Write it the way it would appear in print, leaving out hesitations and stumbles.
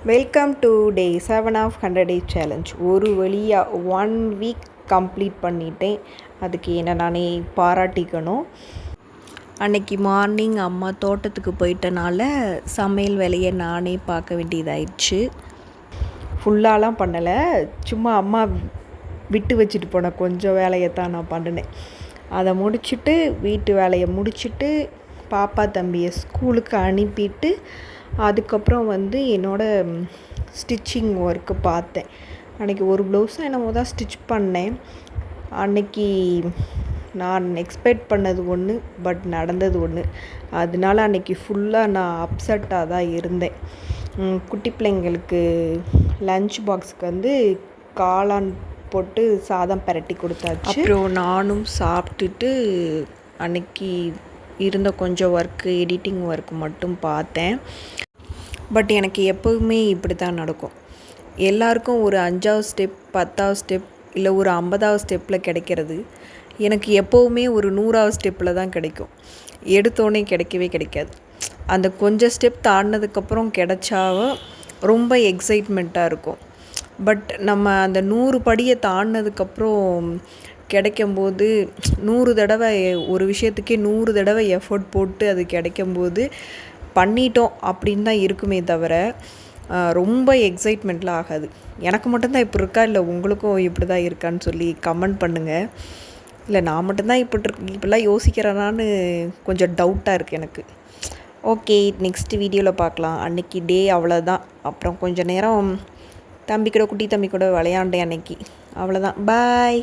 Welcome to day 7 of 100 day challenge. ஒரு வழியாக 1 week complete பண்ணிட்டேன். அதுக்கு என்ன நானே பாராட்டிக்கணும். அன்னைக்கு மார்னிங் அம்மா தோட்டத்துக்கு போயிட்டனால சமையல் வேலையை நானே பார்க்க வேண்டியதாயிடுச்சு. ஃபுல்லாலாம் பண்ணலை, சும்மா அம்மா விட்டு வச்சுட்டு போன கொஞ்சம் வேலையை தான் நான் பண்ணினேன். அதை முடிச்சுட்டு வீட்டு வேலையை முடிச்சுட்டு பாப்பா தம்பியை ஸ்கூலுக்கு அனுப்பிட்டு அதுக்கப்புறம் என்னோடய ஸ்டிச்சிங் ஒர்க்கு பார்த்தேன். அன்றைக்கி ஒரு ப்ளவுஸும் என்னமோ தான் ஸ்டிச் பண்ணேன். அன்றைக்கி நான் எக்ஸ்பெக்ட் பண்ணது ஒன்று, பட் நடந்தது ஒன்று. அதனால அன்றைக்கி ஃபுல்லாக நான் அப்செட்டாக தான் இருந்தேன். குட்டி பிள்ளைங்களுக்கு லன்ச் பாக்ஸுக்கு காளான் போட்டு சாதம் பரட்டி கொடுத்தாச்சு. அப்புறம் நானும் சாப்பிட்டுட்டு அன்றைக்கி இருந்த கொஞ்சம் ஒர்க்கு, எடிட்டிங் ஒர்க் மட்டும் பார்த்தேன். பட் எனக்கு எப்போவுமே இப்படி தான் நடக்கும். எல்லாருக்கும் ஒரு 5வது ஸ்டெப், 10வது ஸ்டெப், இல்லை ஒரு 50வது ஸ்டெப்பில் கிடைக்கிறது எனக்கு எப்போவுமே ஒரு 100வது ஸ்டெப்பில் தான் கிடைக்கும். எடுத்தோடனே கிடைக்கவே கிடைக்காது. அந்த கொஞ்சம் ஸ்டெப் தாண்டினதுக்கப்புறம் கிடைச்சாவும் ரொம்ப எக்ஸைட்மெண்ட்டாக இருக்கும். பட் நம்ம அந்த 100 படியை தாண்டினதுக்கப்புறம் கிடைக்கும்போது 100 தடவை ஒரு விஷயத்துக்கே 100 தடவை எஃபர்ட் போட்டு அது கிடைக்கும்போது பண்ணிட்டோம் அப்படின்னு தான் இருக்குமே தவிர ரொம்ப எக்ஸைட்மெண்ட்லாம் ஆகாது. எனக்கு மட்டும்தான் இப்படி இருக்கா, இல்லை உங்களுக்கும் இப்படி தான் இருக்கான்னு சொல்லி கமெண்ட் பண்ணுங்கள். இல்லை நான் மட்டும்தான் இப்படிலாம் யோசிக்கிறேனான்னு கொஞ்சம் டவுட்டாக இருக்குது எனக்கு. ஓகே, நெக்ஸ்ட் வீடியோவில் பார்க்கலாம். அன்றைக்கி டே அவ்வளோதான். அப்புறம் கொஞ்சம் நேரம் குட்டி தம்பி கூட விளையாண்டேன் அன்னைக்கு. அவ்வளோதான். பாய்.